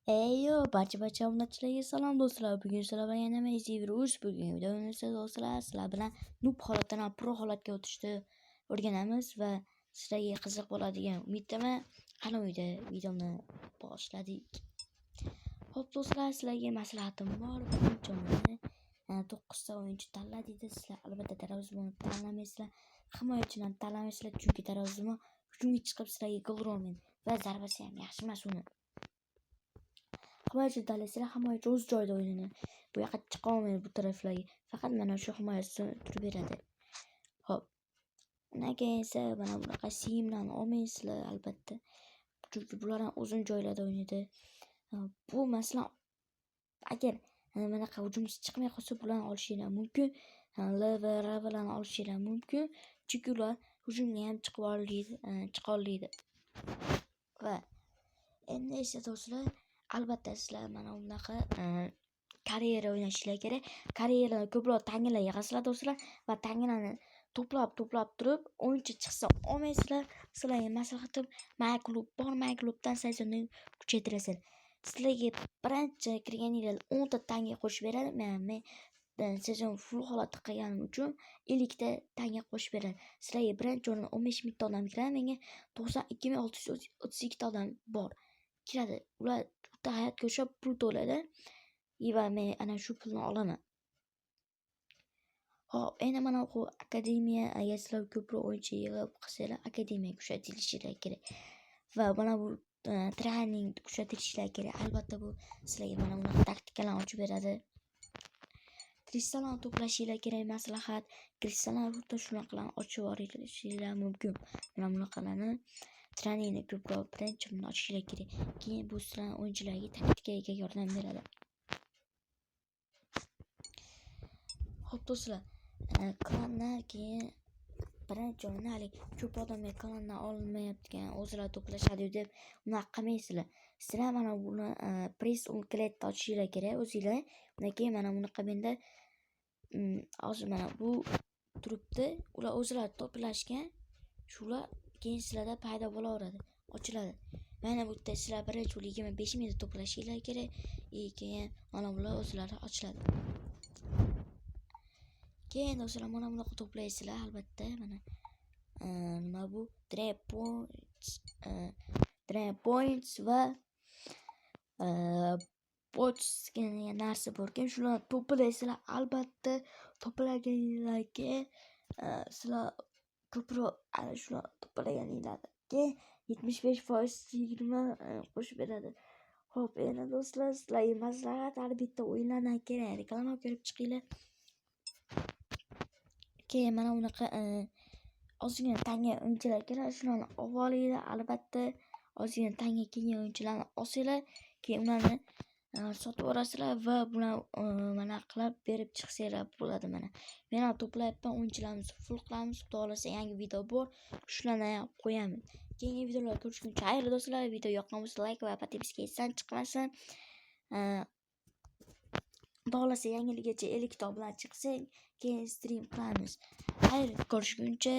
Eyo, barcha obunachilarga salom do'stlar. Bugun sizlar bilan yana virus. Bugun videomizda do'stlar sizlar bilan noob holatdan pro holatga o'tishni o'rganamiz va sizlarga qiziq bo'ladigan umiddaman. Qani videoni boshladik. Xo'p do'stlar, sizlarga maslahatim bor. Birinchi 9 ta o'yinchi tanla deydi. Sizlar albatta darvozabonni tanlamaysizlar. Himoyachini tanlamaysizlar, chunki darvozabon hujumga chiqib sizlarga gol urolmaydi va zarbasi ham yaxshi emas uni. Himoyachi tanlasizlar, himoyachi o'z joyida o'ynaydi. Bu yoqqa chiqa olmaydi bu taraflarga. Faqat mana shu himoyachi turib beradi. Xo'p. Undan keyin esa mana bunaqa simlarni olmaysizlar albatta. Chunki bular ham uzun joylarda o'ynaydi. Bu masalan agar bunaqa hujumchi chiqmay qolsa bularni olishingiz mumkin. Ravalarni olishingiz mumkin. Chunki ular hujumga ham chiqa oladi. Va endi esa do'stlar, albatta sizlar mana bunaqa karyera o'ynashinglar kerak. Karyerani ko'proq tangalar yig'asizlar do'stlar va tangalarni to'plab turib o'yinchi chiqsa olmaysizlar. Sizlarga maslahatim, My Clubdan sezonni kuchaytirasizlar. Sizlarga birinchi kirganingizda 10 ta tanga qo'shib beradi. Men sezon full holatda qilganim uchun 50 ta tanga qo'shib beradi. Sizlarga birinchi o'rinda 15 ming ta odam kiradi, menga 92,632 ta odam bor. Kiradi. Ular bitta hayotga o'xshab pul to'ladi va men ana shu pulni olaman. Hop, endi mana bu akademiya, agar sizlar ko'proq o'yinchi yig'ib qilsanglar, akademiyaga kuchaytirishinglar kerak. Va mana bu trening kuchaytirishinglar kerak. Albatta bu sizlarga mana bunaqa taktikalarni ochib beradi. Kristallarni to'plashinglar kerak, maslahat. Kristallarni xuddi shunaqalarni ochib olishinglar mumkin. Mana bunaqalarni treningni ko'proq birinchi o'rinda ochishinglar kerak. Keyin bu sizlar o'yinchilarga taktikaga yordam beradi. Xo'p do'stlar, klandan keyin birinchi o'rinda ko'p odamlar klandan olmayotgan, o'zlari to'plashadi deb unaqa qilmaysizlar. Sizlar mana buni press unkletda ochishinglar kerak o'zingizlar. Undan keyin mana bunaqa menda hozir mana bu turibdi. Ular o'zlari to'plashgan. Shular keyin sizlarda paydo bo'laveradi, ochiladi. Mana bu yerda sizlar birinchi 25 mingta to'plashinglar kerak. Keyin mana bular o'zlari ochiladi. Keyin do'stlar mana bunaqa to'playsizlar albatta. Mana nima bu? Drain points va points degan narsa bor-ku, shularni to'playsizlar. Albatta to'plaganingizlarga sizlar ko'proq ana shular to'plaganingizlarga 75% 20 qo'shib beradi. Xo'p, endi do'stlar, sizlarga maslahat, albatta o'yinlardan keyin reklama ko'rib chiqinglar. Keyin mana bunaqa ozgina tanga o'yinchilar kerak, shularni olib olinglar. Albatta ozgina tanga kelgan o'yinchilarni olsanglar, keyin ularni sotib olasizlar va bular mana qilib berib chiqsanglar bo'ladi. Mana men ham to'playapman, o'yinchilarimizni full qilamiz. Xudo xolasa yangi video bor, shularni ham qo'yamiz. Keyingi videolar ko'rishguncha xayr do'stlar. Video yoqqan bo'lsa like va podpiska etsan chiqmasin. Xudo xolasa yangilikgacha 50 ta bilan chiqsak, keyin stream qilamiz. Xayr, ko'rishguncha